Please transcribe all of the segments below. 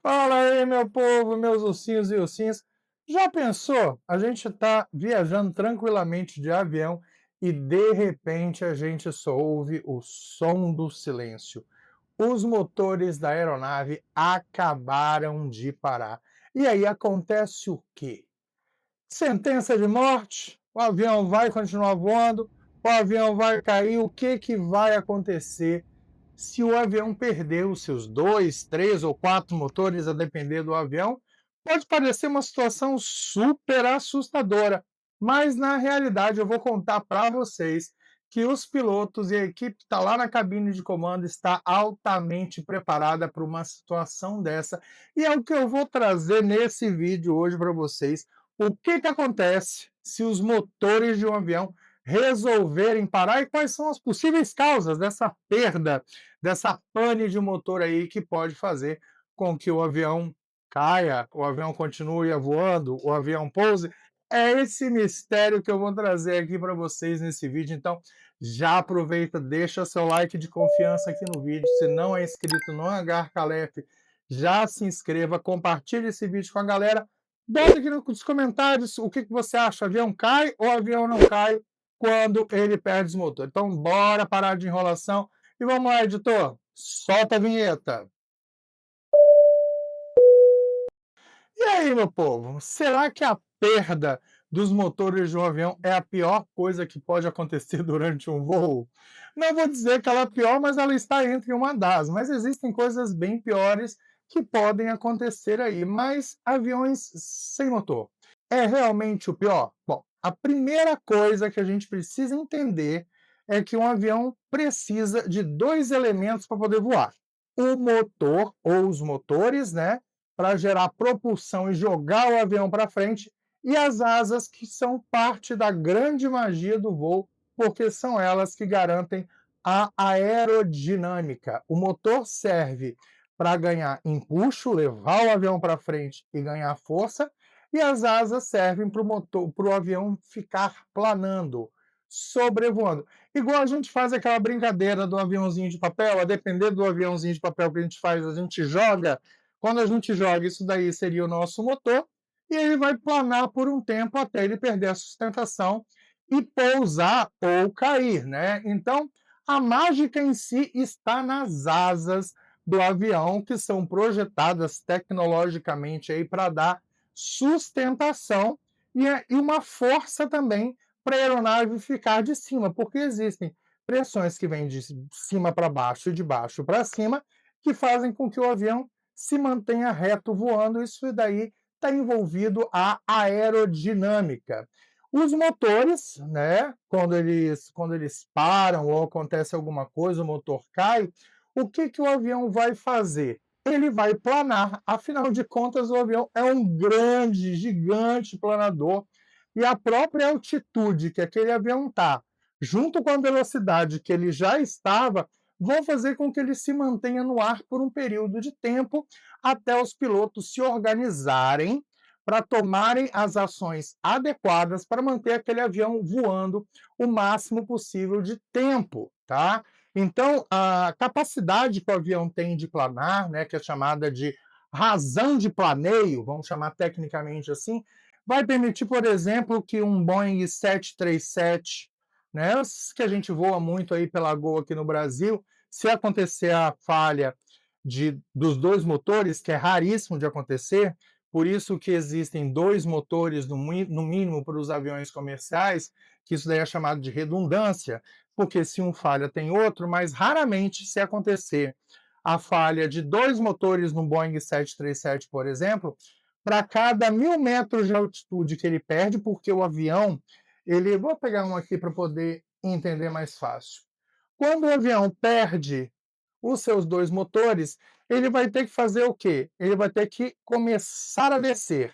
Fala aí, meu povo, meus ursinhos e ursinhas. Já pensou? A gente está viajando tranquilamente de avião e de repente a gente só ouve o som do silêncio. Os motores da aeronave acabaram de parar. E aí acontece o quê? Sentença de morte? O avião vai continuar voando? O avião vai cair? O que que vai acontecer se o avião perder os seus dois, três ou quatro motores, a depender do avião? Pode parecer uma situação super assustadora, mas na realidade eu vou contar para vocês que os pilotos e a equipe que está lá na cabine de comando está altamente preparada para uma situação dessa. E é o que eu vou trazer nesse vídeo hoje para vocês. O que que acontece se os motores de um avião resolverem parar e quais são as possíveis causas dessa perda, dessa pane de motor aí que pode fazer com que o avião caia, o avião continue voando, o avião pouse? É esse mistério que eu vou trazer aqui para vocês nesse vídeo. Então, já aproveita, deixa seu like de confiança aqui no vídeo. Se não é inscrito no Hangar Calef, já se inscreva, compartilhe esse vídeo com a galera. Bota aqui nos comentários o que você acha. O avião cai ou o avião não cai quando ele perde os motores? Então, bora parar de enrolação e vamos lá, editor. Solta a vinheta. E aí, meu povo, será que a perda dos motores de um avião é a pior coisa que pode acontecer durante um voo? Não vou dizer que ela é pior, mas ela está entre uma das. Mas existem coisas bem piores que podem acontecer aí. Mas aviões sem motor é realmente o pior? Bom, a primeira coisa que a gente precisa entender é que um avião precisa de dois elementos para poder voar: o motor ou os motores, né, para gerar propulsão e jogar o avião para frente, e as asas, que são parte da grande magia do voo, porque são elas que garantem a aerodinâmica. O motor serve para ganhar empuxo, levar o avião para frente e ganhar força, e as asas servem para o avião ficar planando, sobrevoando. Igual a gente faz aquela brincadeira do aviãozinho de papel, a depender do aviãozinho de papel que a gente faz, a gente joga. Quando a gente joga, isso daí seria o nosso motor, e ele vai planar por um tempo até ele perder a sustentação e pousar ou cair, né? Então, a mágica em si está nas asas do avião, que são projetadas tecnologicamente aí para dar sustentação e uma força também para a aeronave ficar de cima, porque existem pressões que vêm de cima para baixo e de baixo para cima, que fazem com que o avião se mantenha reto voando. Isso daí está envolvido a aerodinâmica. Os motores, né, quando eles param ou acontece alguma coisa, o motor cai, o que que o avião vai fazer? Ele vai planar. Afinal de contas, o avião é um grande, gigante planador, e a própria altitude que aquele avião está, junto com a velocidade que ele já estava, vão fazer com que ele se mantenha no ar por um período de tempo, até os pilotos se organizarem para tomarem as ações adequadas para manter aquele avião voando o máximo possível de tempo, tá? Então, a capacidade que o avião tem de planar, né, que é chamada de razão de planeio, vamos chamar tecnicamente assim, vai permitir, por exemplo, que um Boeing 737, né, que a gente voa muito aí pela Gol aqui no Brasil, se acontecer a falha dos dois motores, que é raríssimo de acontecer, por isso que existem dois motores no mínimo para os aviões comerciais, que isso daí é chamado de redundância, porque se um falha tem outro, mas raramente, se acontecer a falha de dois motores no Boeing 737, por exemplo, para cada 1.000 metros de altitude que ele perde, porque o avião, vou pegar um aqui para poder entender mais fácil. Quando o avião perde os seus dois motores, ele vai ter que fazer o quê? Ele vai ter que começar a descer,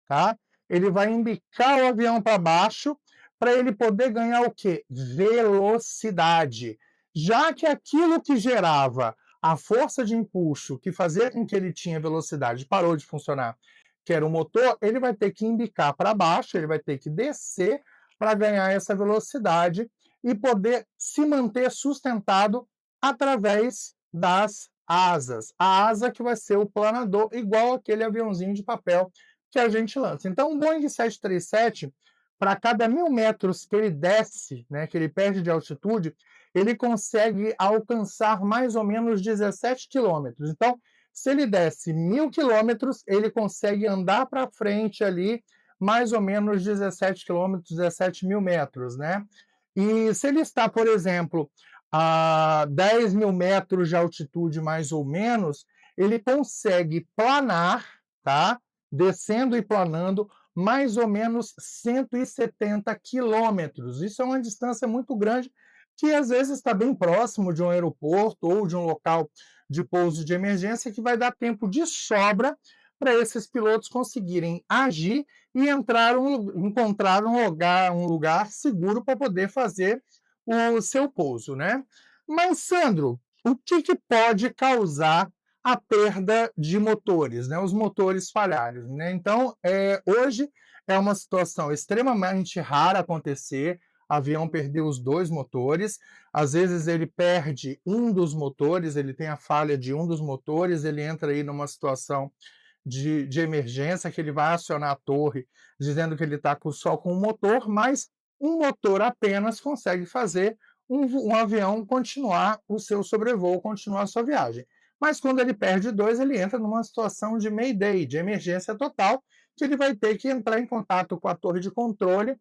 tá? Ele vai embicar o avião para baixo para ele poder ganhar o quê? Velocidade. Já que aquilo que gerava a força de empuxo, que fazia com que ele tinha velocidade, parou de funcionar, que era o motor, ele vai ter que embicar para baixo, ele vai ter que descer para ganhar essa velocidade e poder se manter sustentado através das asas. A asa que vai ser o planador, igual aquele aviãozinho de papel que a gente lança. Então, o Boeing 737, para cada 1.000 metros que ele desce, né, que ele perde de altitude, ele consegue alcançar mais ou menos 17 quilômetros. Então, se ele desce 1.000 quilômetros, ele consegue andar para frente ali mais ou menos 17 quilômetros, 17 mil metros, né? E se ele está, por exemplo, a 10.000 metros de altitude, mais ou menos, ele consegue planar, tá? Descendo e planando mais ou menos 170 quilômetros. Isso é uma distância muito grande, que às vezes está bem próximo de um aeroporto ou de um local de pouso de emergência, que vai dar tempo de sobra para esses pilotos conseguirem agir e encontrar um lugar seguro para poder fazer o seu pouso, né? Mas, Sandro, o que pode causar a perda de motores, né? Os motores falharem, né? Então, hoje é uma situação extremamente rara acontecer. Avião perder os dois motores, às vezes ele perde um dos motores, ele tem a falha de um dos motores, ele entra aí numa situação de emergência, que ele vai acionar a torre, dizendo que ele está só com um motor, mas um motor apenas consegue fazer um avião continuar o seu sobrevoo, continuar a sua viagem. Mas quando ele perde dois, ele entra numa situação de mayday, de emergência total, que ele vai ter que entrar em contato com a torre de controle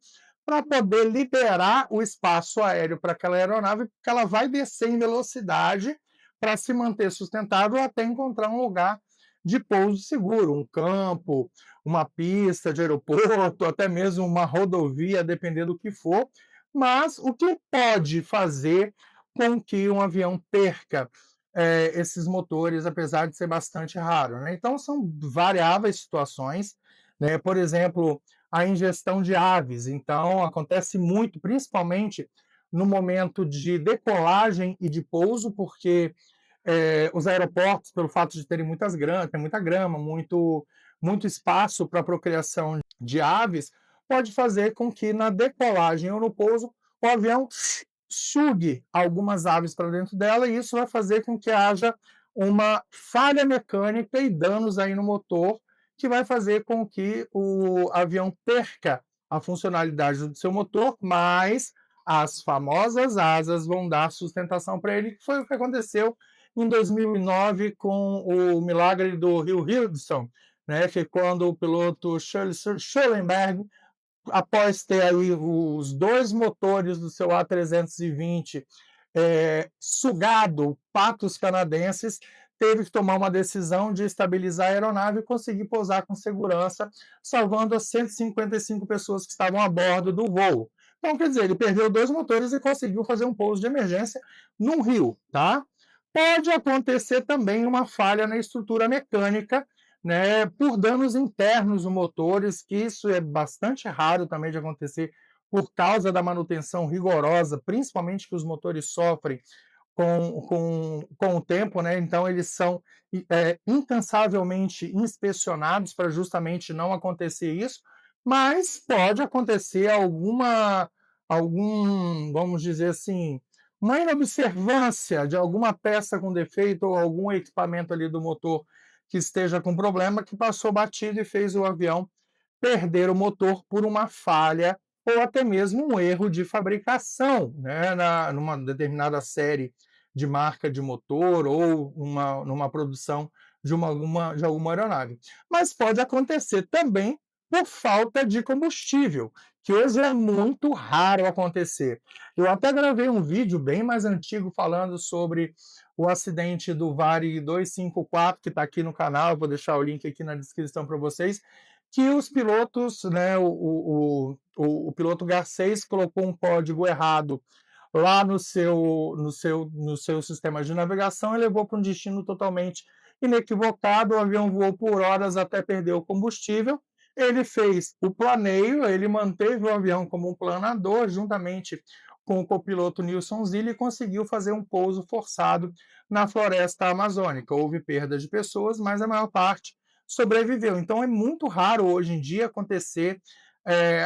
para poder liberar o espaço aéreo para aquela aeronave, porque ela vai descer em velocidade para se manter sustentável até encontrar um lugar de pouso seguro, um campo, uma pista de aeroporto, até mesmo uma rodovia, dependendo do que for. Mas o que pode fazer com que um avião perca esses motores, apesar de ser bastante raro, né? Então, são variáveis situações, né? Por exemplo, a ingestão de aves. Então, acontece muito, principalmente no momento de decolagem e de pouso, porque os aeroportos, pelo fato de terem tem muita grama, muito espaço para procriação de aves, pode fazer com que na decolagem ou no pouso o avião sugue algumas aves para dentro dela, e isso vai fazer com que haja uma falha mecânica e danos aí no motor, que vai fazer com que o avião perca a funcionalidade do seu motor, mas as famosas asas vão dar sustentação para ele, que foi o que aconteceu em 2009 com o milagre do Rio Hudson, né, que quando o piloto Schellenberg, após ter aí os dois motores do seu A320 sugado patos canadenses, teve que tomar uma decisão de estabilizar a aeronave e conseguir pousar com segurança, salvando as 155 pessoas que estavam a bordo do voo. Então, quer dizer, ele perdeu dois motores e conseguiu fazer um pouso de emergência num rio, tá? Pode acontecer também uma falha na estrutura mecânica, né, por danos internos nos motores, que isso é bastante raro também de acontecer por causa da manutenção rigorosa, principalmente que os motores sofrem com o tempo, né? Então eles são incansavelmente inspecionados para justamente não acontecer isso, mas pode acontecer vamos dizer assim, uma inobservância de alguma peça com defeito ou algum equipamento ali do motor que esteja com problema, que passou batido e fez o avião perder o motor por uma falha ou até mesmo um erro de fabricação, né, numa determinada série de marca de motor ou numa produção de alguma aeronave. Mas pode acontecer também por falta de combustível, que hoje é muito raro acontecer. Eu até gravei um vídeo bem mais antigo falando sobre o acidente do Varig 254, que está aqui no canal, eu vou deixar o link aqui na descrição para vocês, que os pilotos, né, o piloto Garcês colocou um código errado lá no seu sistema de navegação e levou para um destino totalmente inequivocado. O avião voou por horas até perder o combustível. Ele fez o planeio, ele manteve o avião como um planador, juntamente com o copiloto Nilson Zilli, e conseguiu fazer um pouso forçado na floresta amazônica. Houve perda de pessoas, mas a maior parte sobreviveu. Então é muito raro hoje em dia acontecer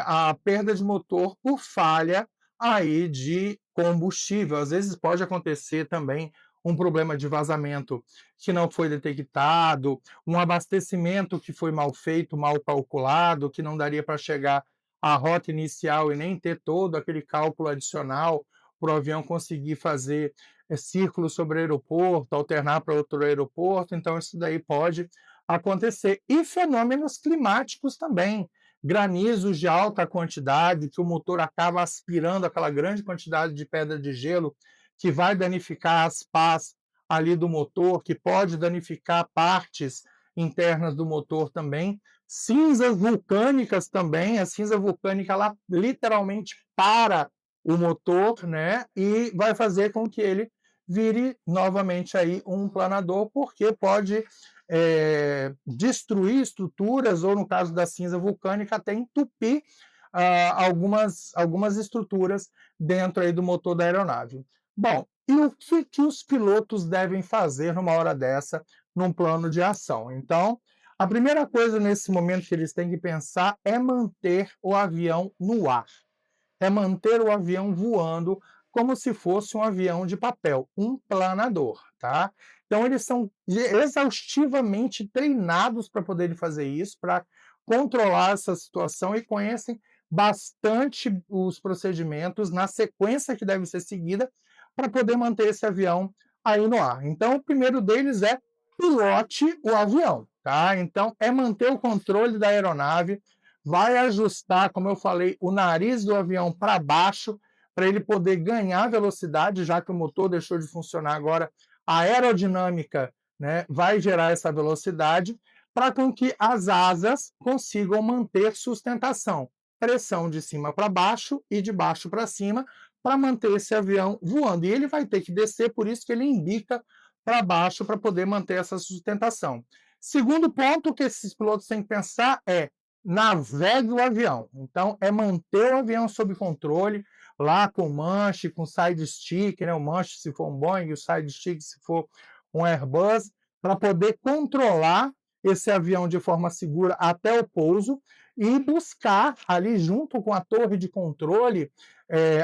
a perda de motor por falha aí de combustível. Às vezes pode acontecer também um problema de vazamento que não foi detectado, um abastecimento que foi mal feito, mal calculado, que não daria para chegar à rota inicial e nem ter todo aquele cálculo adicional para o avião conseguir fazer círculos sobre o aeroporto, alternar para outro aeroporto, então isso daí pode acontecer. E fenômenos climáticos também, granizos de alta quantidade, que o motor acaba aspirando aquela grande quantidade de pedra de gelo, que vai danificar as pás ali do motor, que pode danificar partes internas do motor também. Cinzas vulcânicas também, a cinza vulcânica ela literalmente para o motor, né, e vai fazer com que ele vire novamente aí um planador, porque pode destruir estruturas, ou no caso da cinza vulcânica, até entupir algumas estruturas dentro aí do motor da aeronave. Bom, e o que os pilotos devem fazer numa hora dessa, num plano de ação? Então, a primeira coisa nesse momento que eles têm que pensar é manter o avião no ar, é manter o avião voando como se fosse um avião de papel, um planador, tá? Então eles são exaustivamente treinados para poderem fazer isso, para controlar essa situação e conhecem bastante os procedimentos na sequência que deve ser seguida para poder manter esse avião aí no ar. Então o primeiro deles é pilote o avião, tá? Então é manter o controle da aeronave, vai ajustar, como eu falei, o nariz do avião para baixo, para ele poder ganhar velocidade, já que o motor deixou de funcionar agora, a aerodinâmica, né, vai gerar essa velocidade, para com que as asas consigam manter sustentação, pressão de cima para baixo e de baixo para cima, para manter esse avião voando. E ele vai ter que descer, por isso que ele embica para baixo para poder manter essa sustentação. Segundo ponto que esses pilotos têm que pensar é navegue o avião. Então, é manter o avião sob controle, lá com manche, com side stick, né? O manche se for um Boeing, o side stick se for um Airbus, para poder controlar esse avião de forma segura até o pouso e buscar ali junto com a torre de controle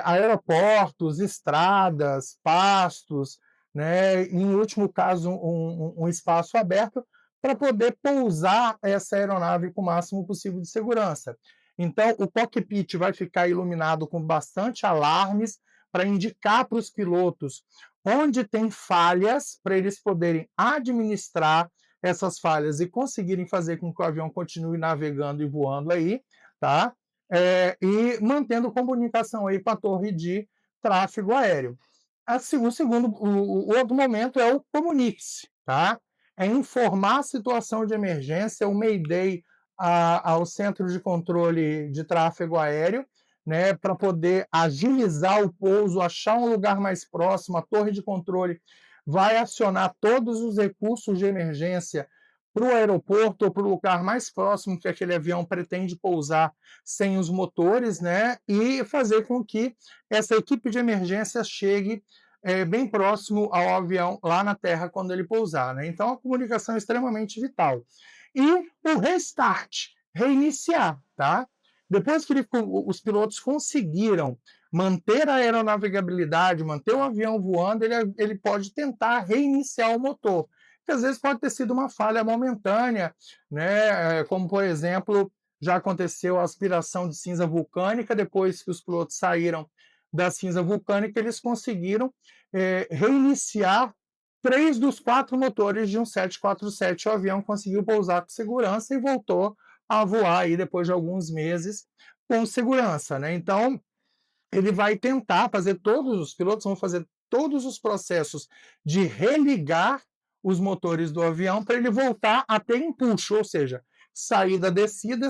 aeroportos, estradas, pastos, né? Em último caso, um espaço aberto para poder pousar essa aeronave com o máximo possível de segurança. Então, o cockpit vai ficar iluminado com bastante alarmes para indicar para os pilotos onde tem falhas, para eles poderem administrar essas falhas e conseguirem fazer com que o avião continue navegando e voando aí, tá? E mantendo comunicação aí com a torre de tráfego aéreo. O outro momento é o comunique-se, tá? É informar a situação de emergência, o Mayday ao Centro de Controle de Tráfego Aéreo, né, para poder agilizar o pouso, achar um lugar mais próximo, a torre de controle vai acionar todos os recursos de emergência para o aeroporto ou para o lugar mais próximo que aquele avião pretende pousar sem os motores, né, e fazer com que essa equipe de emergência chegue bem próximo ao avião lá na Terra quando ele pousar, né? Então a comunicação é extremamente vital. E o restart, reiniciar, tá? Depois que os pilotos conseguiram manter a aeronavegabilidade, manter o avião voando, ele pode tentar reiniciar o motor. Que às vezes pode ter sido uma falha momentânea, né? Como por exemplo, já aconteceu a aspiração de cinza vulcânica, depois que os pilotos saíram da cinza vulcânica, eles conseguiram reiniciar 3 dos 4 motores de um 747. O avião conseguiu pousar com segurança e voltou a voar aí depois de alguns meses com segurança, né? Então, ele vai tentar fazer os pilotos vão fazer todos os processos de religar os motores do avião para ele voltar a ter empuxo, ou seja, sair da descida,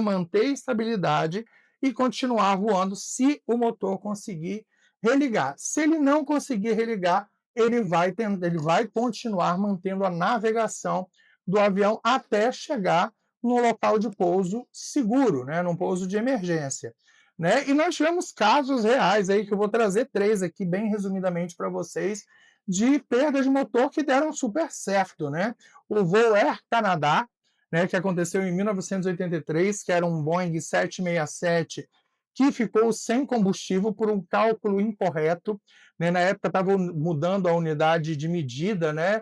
manter estabilidade e continuar voando se o motor conseguir religar. Se ele não conseguir religar, ele vai continuar mantendo a navegação do avião até chegar no local de pouso seguro, né, num pouso de emergência. Né? E nós tivemos casos reais aí, que eu vou trazer 3 aqui, bem resumidamente para vocês, de perda de motor que deram super certo. Né? O voo Air Canada, né, que aconteceu em 1983, que era um Boeing 767, que ficou sem combustível por um cálculo incorreto, né? Na época estavam mudando a unidade de medida, né?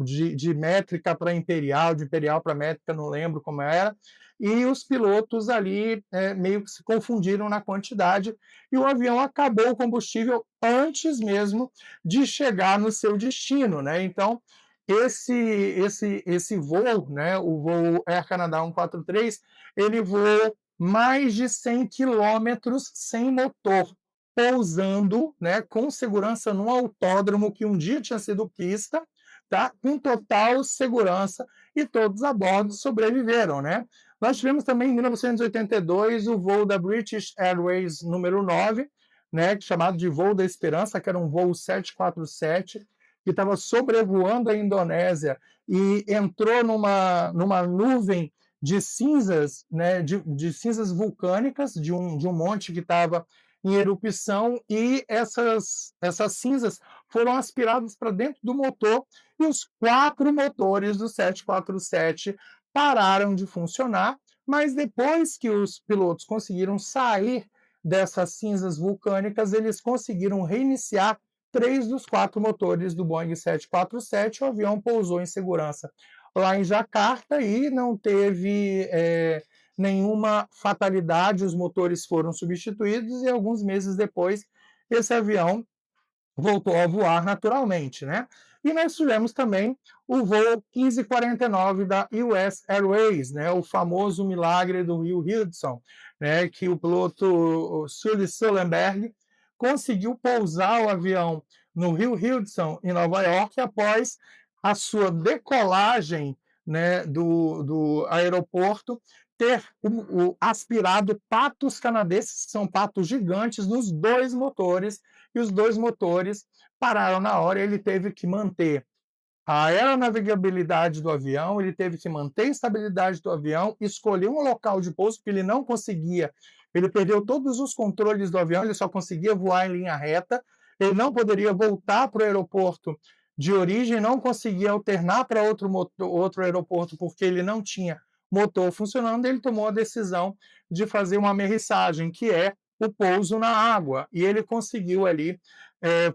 De métrica para imperial, de imperial para métrica, não lembro como era, e os pilotos ali meio que se confundiram na quantidade, e o avião acabou o combustível antes mesmo de chegar no seu destino, né? Então, esse voo, né, o voo Air Canada 143, ele voou mais de 100 quilômetros sem motor, pousando, né, com segurança num autódromo que um dia tinha sido pista, tá? Com total segurança, e todos a bordo sobreviveram, né? Nós tivemos também em 1982 o voo da British Airways número 9, né, chamado de Voo da Esperança, que era um voo 747, que estava sobrevoando a Indonésia e entrou numa nuvem de cinzas, né, de cinzas vulcânicas, de um monte que estava em erupção, e essas cinzas foram aspiradas para dentro do motor, e os 4 motores do 747 pararam de funcionar, mas depois que os pilotos conseguiram sair dessas cinzas vulcânicas, eles conseguiram reiniciar 3 dos 4 motores do Boeing 747, o avião pousou em segurança lá em Jacarta e não teve nenhuma fatalidade, os motores foram substituídos e alguns meses depois esse avião voltou a voar naturalmente, né? E nós tivemos também o voo 1549 da US Airways, né? O famoso milagre do Will Hudson, né? Que o piloto Sully Sullenberg conseguiu pousar o avião no Rio Hudson, em Nova York, após a sua decolagem, né, do aeroporto, ter aspirado patos canadenses, que são patos gigantes, nos 2 motores, e os 2 motores pararam na hora, e ele teve que manter a aeronavegabilidade do avião, ele teve que manter a estabilidade do avião, escolher um local de pouso, porque ele não conseguia, ele perdeu todos os controles do avião, ele só conseguia voar em linha reta, ele não poderia voltar para o aeroporto de origem, não conseguia alternar para outro aeroporto, porque ele não tinha motor funcionando, ele tomou a decisão de fazer uma aterrissagem, que é o pouso na água, e ele conseguiu ali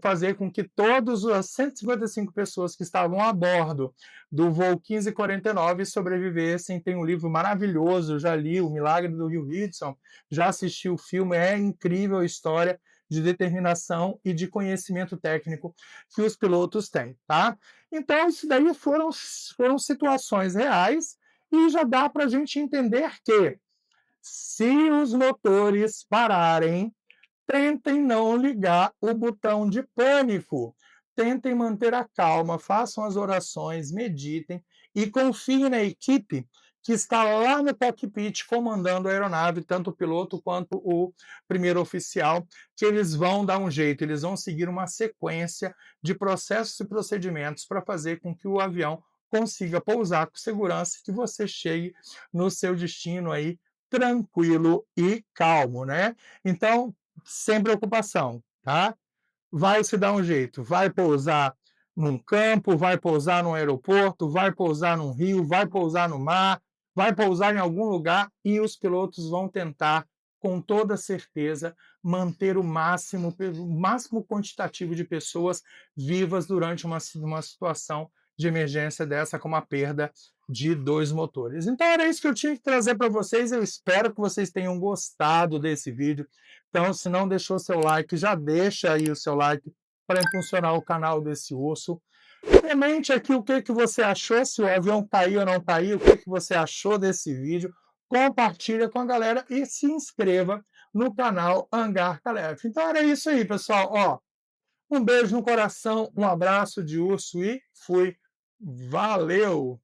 fazer com que todas as 155 pessoas que estavam a bordo do voo 1549 sobrevivessem. Tem um livro maravilhoso, já li, O Milagre do Will Hudson, já assisti o filme, é incrível a história de determinação e de conhecimento técnico que os pilotos têm, tá? Então, isso daí foram situações reais, e já dá para a gente entender que, se os motores pararem, tentem não ligar o botão de pânico. Tentem manter a calma, façam as orações, meditem e confiem na equipe que está lá no cockpit comandando a aeronave, tanto o piloto quanto o primeiro oficial, que eles vão dar um jeito, eles vão seguir uma sequência de processos e procedimentos para fazer com que o avião consiga pousar com segurança e que você chegue no seu destino aí tranquilo e calmo, né? Então, sem preocupação, tá? Vai se dar um jeito, vai pousar num campo, vai pousar num aeroporto, vai pousar num rio, vai pousar no mar, vai pousar em algum lugar, e os pilotos vão tentar, com toda certeza, manter o máximo quantitativo de pessoas vivas durante uma situação de emergência dessa, como a perda de 2 motores. Então era isso que eu tinha que trazer para vocês, eu espero que vocês tenham gostado desse vídeo. Então, se não deixou seu like, já deixa aí o seu like para impulsionar o canal desse urso. Comente aqui o que você achou, se o avião caiu ou não caiu, o que você achou desse vídeo. Compartilha com a galera e se inscreva no canal Hangar Calef. Então era isso aí, pessoal. Ó, um beijo no coração, um abraço de urso e fui. Valeu!